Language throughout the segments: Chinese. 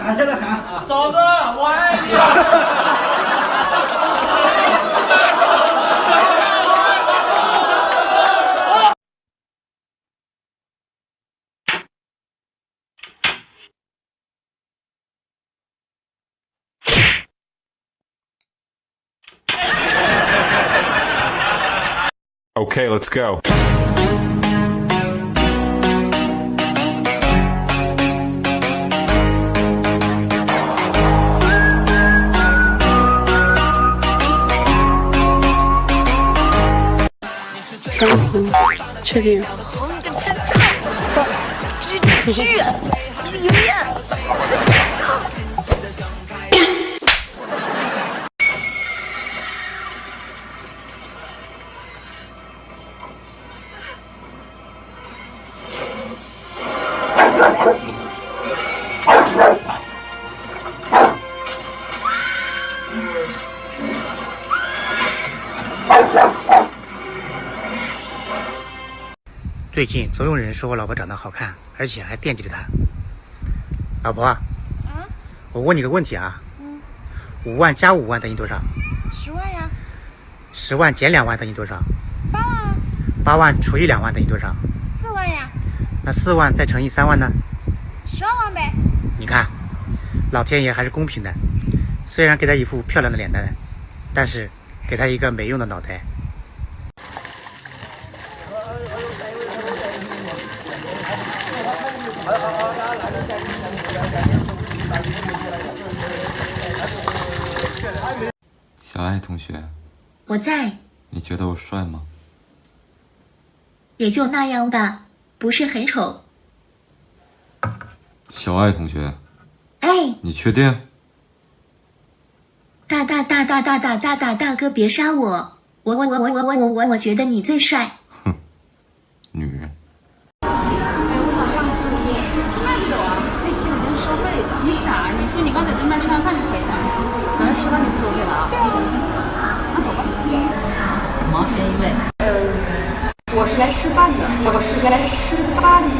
看，现在看。嫂子，我爱你。Okay, let's go.确定？智障！巨巨，李云燕，我的智障！最近总有人说我老婆长得好看，而且还惦记着她。老婆，我问你个问题啊，5万加5万等于多少？10万呀。10万减2万等于多少？8万。8万除以2万等于多少？4万呀。那4万再乘以3万呢？12万呗。你看，老天爷还是公平的，虽然给他一副漂亮的脸蛋，但是给他一个没用的脑袋。小爱同学，我在。你觉得我帅吗？也就那样吧，不是很丑。小爱同学，哎，你确定？大哥别杀我！我觉得你最帅。哼，女人。我想上个司机，慢走啊，这洗手间是收费的。你傻？你说你刚在对面吃完饭就可以的，咱这吃饭就不收费了啊？对啊。那走吧。5毛钱一位。我是来吃饭的，我是来吃饭的。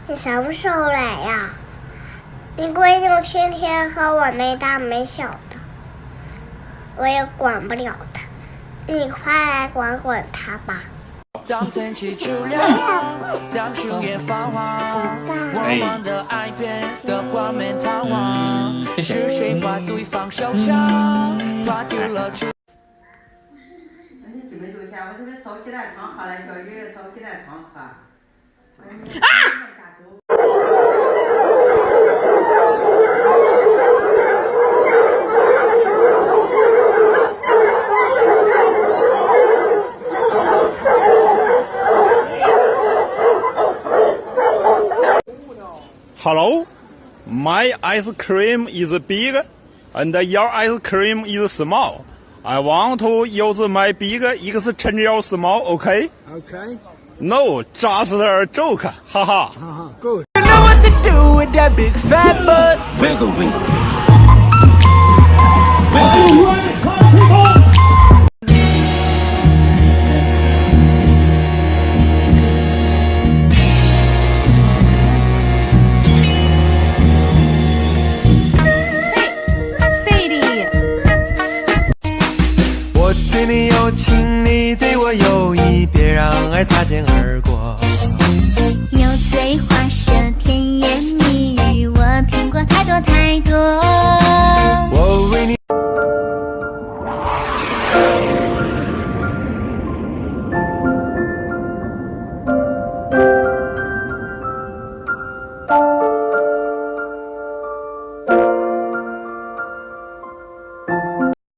你啥时候来呀？你闺女天天和我没大没小的，我也管不了她，你快来管管她吧。当天气出凉，当树叶发黄，我们的爱变得冠冕堂皇。是谁把对方受伤，把丢了出？你这个留下，我这边烧鸡蛋汤喝了，叫爷爷烧鸡蛋汤喝。啊！Hello, my ice cream is big, and your ice cream is small. I want to use my big extend your small, okay? Okay. No, just a joke, haha. Good. You know what to do with that big fat butt. Wiggle, wiggle, wiggle. Wiggle, wiggle, wiggle. Sadie， 我对你有情，你对我有意，别让爱擦肩而过。油嘴滑舌，甜言蜜语，我听过太多太多。